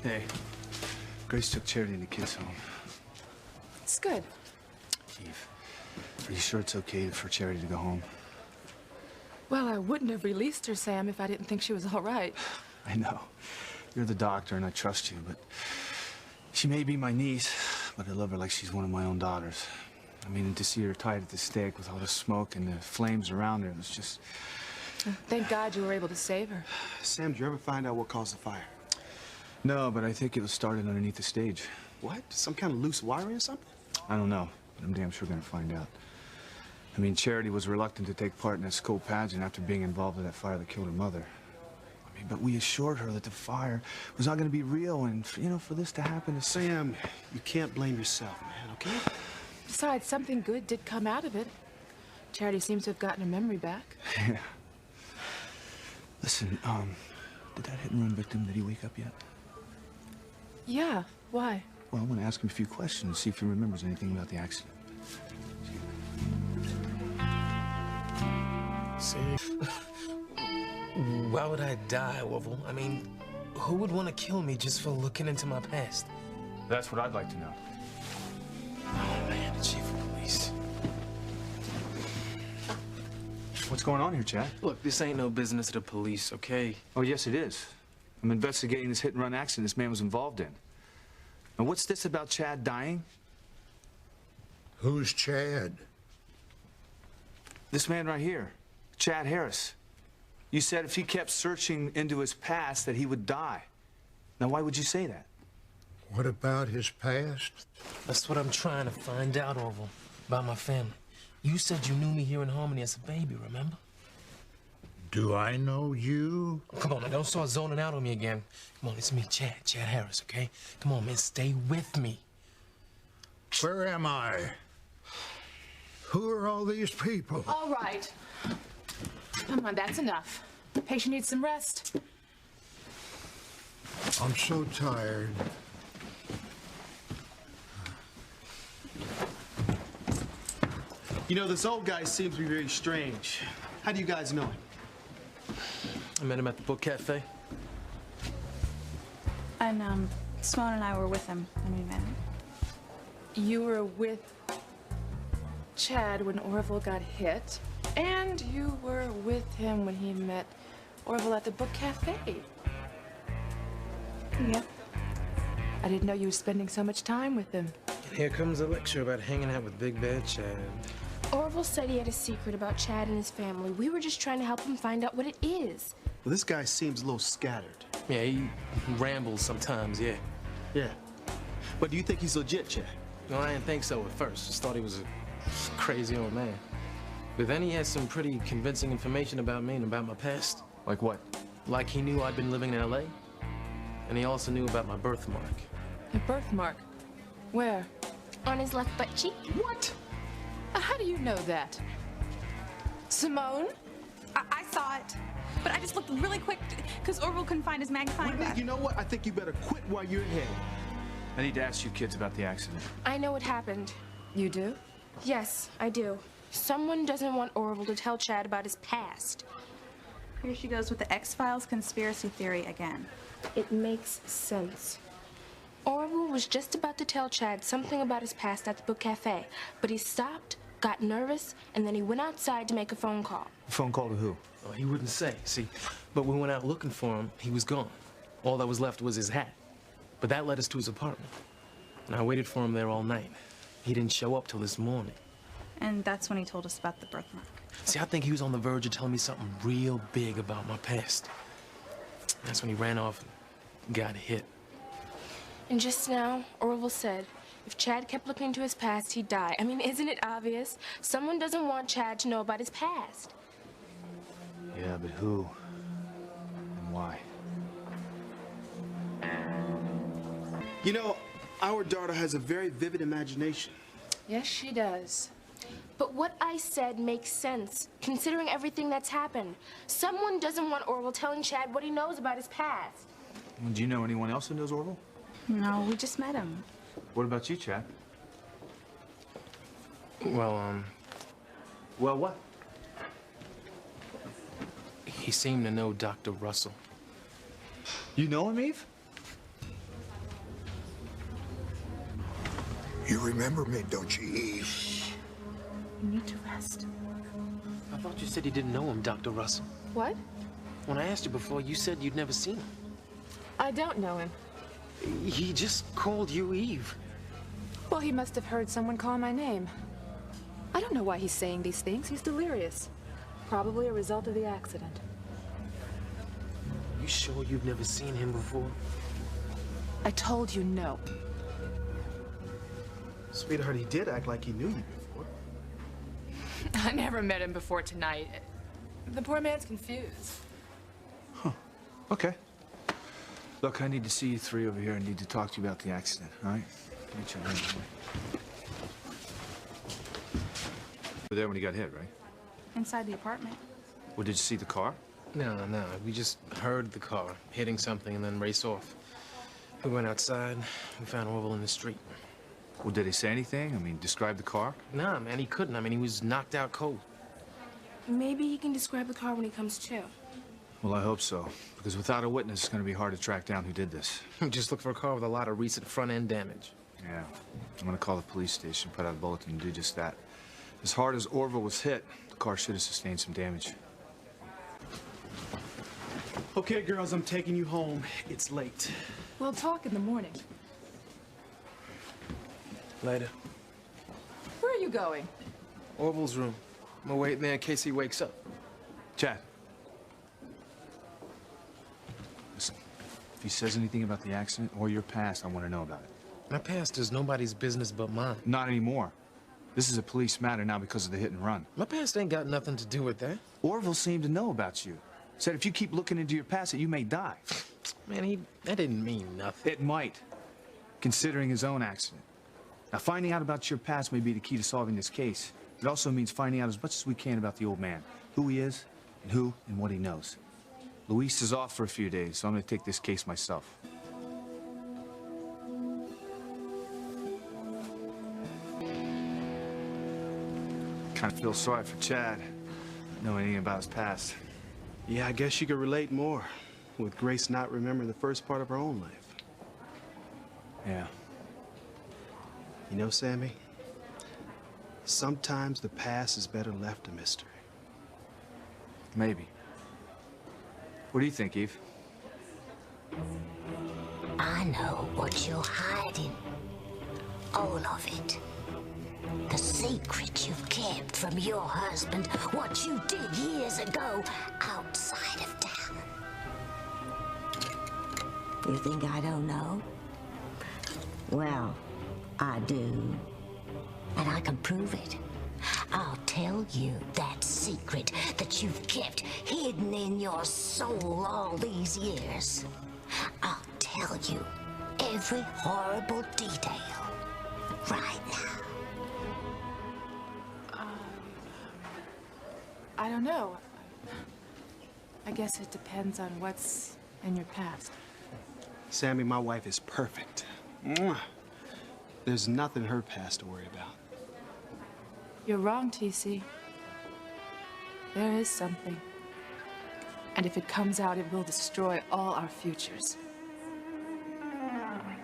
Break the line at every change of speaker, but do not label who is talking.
Hey, Grace took Charity and the kids home.
It's good.
Eve, are you sure it's okay for Charity to go home?
Well, I wouldn't have released her, Sam, if I didn't think she was all right.
I know. You're the doctor and I trust you, but she may be my niece, but I love her like she's one of my own daughters. I mean, to see her tied at the stake with all the smoke and the flames around her, it was just...
Thank God you were able to save her.
Sam, did you ever find out what caused the fire?
No, but I think it was started underneath the stage.
What? Some kind of loose wiring or something?
I don't know, but I'm damn sure gonna find out. I mean, Charity was reluctant to take part in that school pageant after being involved in that fire that killed her mother. I mean, but we assured her that the fire was not gonna be real, and, you know, for this to happen to
Sam, you can't blame yourself, man, okay?
Besides, something good did come out of it. Charity seems to have gotten her memory back.
Yeah. Listen, did that hit-and-run victim, did he wake up yet?
Yeah, why?
Well, I want to ask him a few questions, see if he remembers anything about the accident.
See? Why would I die, Orville? I mean, who would want to kill me just for looking into my past?
That's what I'd like to know.
Oh, man, the chief of police.
What's going on here, Chad?
Look, this ain't no business of the police, okay?
Oh, yes, it is. I'm investigating this hit-and-run accident this man was involved in. Now, what's this about Chad dying?
Who's Chad?
This man right here, Chad Harris. You said if he kept searching into his past that he would die. Now, why would you say that?
What about his past?
That's what I'm trying to find out, Orville, about my family. You said you knew me here in Harmony as a baby, remember?
Do I know you?
Come on, now, don't start zoning out on me again. Come on, it's me, Chad Harris, okay? Come on, man, stay with me.
Where am I? Who are all these people?
All right. Come on, that's enough. The patient needs some rest.
I'm so tired.
You know, this old guy seems to be very strange. How do you guys know him?
I met him at the book cafe.
And, Simone and I were with him when we met him.
You were with Chad when Orville got hit, and you were with him when he met Orville at the book cafe.
Yep.
I didn't know you were spending so much time with him.
And here comes a lecture about hanging out with Big Bad Chad.
Orville said he had a secret about Chad and his family. We were just trying to help him find out what it is.
Well, this guy seems a little scattered.
Yeah, he rambles sometimes, yeah.
Yeah. But do you think he's legit, Chad?
No, I didn't think so at first. Just thought he was a crazy old man. But then he had some pretty convincing information about me and about my past.
Like what?
Like he knew I'd been living in L.A., and he also knew about my birthmark.
Your birthmark? Where?
On his left butt cheek.
What? How do you know that? Simone?
I saw it, but I just looked really quick because Orville couldn't find his magnifying glass.
You know what? I think you better quit while you're ahead.
I need to ask you kids about the accident.
I know what happened.
You do?
Yes, I do. Someone doesn't want Orville to tell Chad about his past.
Here she goes with the X-Files conspiracy theory again.
It makes sense. Orville was just about to tell Chad something about his past at the book cafe, but he stopped, got nervous, and then he went outside to make a phone call.
A phone call to who?
Oh, he wouldn't say, see. But we went out looking for him. He was gone. All that was left was his hat. But that led us to his apartment. And I waited for him there all night. He didn't show up till this morning.
And that's when he told us about the birthmark.
See, I think he was on the verge of telling me something real big about my past. That's when he ran off and got hit.
And just now, Orville said, if Chad kept looking into his past, he'd die. I mean, isn't it obvious? Someone doesn't want Chad to know about his past.
Yeah, but who? And why?
You know, our daughter has a very vivid imagination.
Yes, she does.
But what I said makes sense, considering everything that's happened. Someone doesn't want Orville telling Chad what he knows about his past.
Well, do you know anyone else who knows Orville?
No, we just met him.
What about you, Chad?
Well,
Well, what?
he seemed to know Dr. Russell.
You know him, Eve?
You remember me, don't you, Eve?
You need to rest.
I thought you said you didn't know him, Dr. Russell.
What?
When I asked you before, you said you'd never seen him.
I don't know him.
He just called you Eve.
Well, he must have heard someone call my name. I don't know why he's saying these things. He's delirious. Probably a result of the accident.
You sure you've never seen him before?
I told you no.
Sweetheart, he did act like he knew you before.
I never met him before tonight. The poor man's confused.
Okay. Look, I need to see you three over here. I need to talk to you about the accident, all right? Get your hands away. You were there when he got hit, right?
Inside the apartment.
Well, did you see the car?
No. We just heard the car hitting something and then race off. We went outside. We found Orville in the street.
Well, did he say anything? I mean, describe the car?
Nah, man, he couldn't. I mean, he was knocked out cold.
Maybe he can describe the car when he comes to.
Well, I hope so. Because without a witness, it's going to be hard to track down who did this.
Just look for a car with a lot of recent front-end damage.
Yeah. I'm going to call the police station, put out a bulletin, and do just that. As hard as Orville was hit, the car should have sustained some damage.
Okay, girls, I'm taking you home. It's late.
We'll talk in the morning.
Later.
Where are you going?
Orville's room. I'm waiting there in case he wakes up.
Chad. Listen, if he says anything about the accident or your past, I want to know about it.
My past is nobody's business but mine.
Not anymore. This is a police matter now because of the hit and run.
My past ain't got nothing to do with that.
Orville seemed to know about you. Said if you keep looking into your past, that you may die.
Man, that didn't mean nothing.
It might, considering his own accident. Now, finding out about your past may be the key to solving this case. It also means finding out as much as we can about the old man, who he is, and who and what he knows. Luis is off for a few days, so I'm going to take this case myself. Kind of feel sorry for Chad, not knowing anything about his past.
Yeah, I guess you could relate more, with Grace not remembering the first part of her own life.
Yeah.
You know, Sammy, sometimes the past is better left a mystery.
Maybe. What do you think, Eve?
I know what you're hiding. All of it. The secret you've kept from your husband, what you did years ago outside of town. You think I don't know? Well, I do. And I can prove it. I'll tell you that secret that you've kept hidden in your soul all these years. I'll tell you every horrible detail right now.
I don't know. I guess it depends on what's in your past.
Sammy, my wife is perfect. Mwah. There's nothing in her past to worry about.
You're wrong, TC. There is something. And if it comes out, it will destroy all our futures.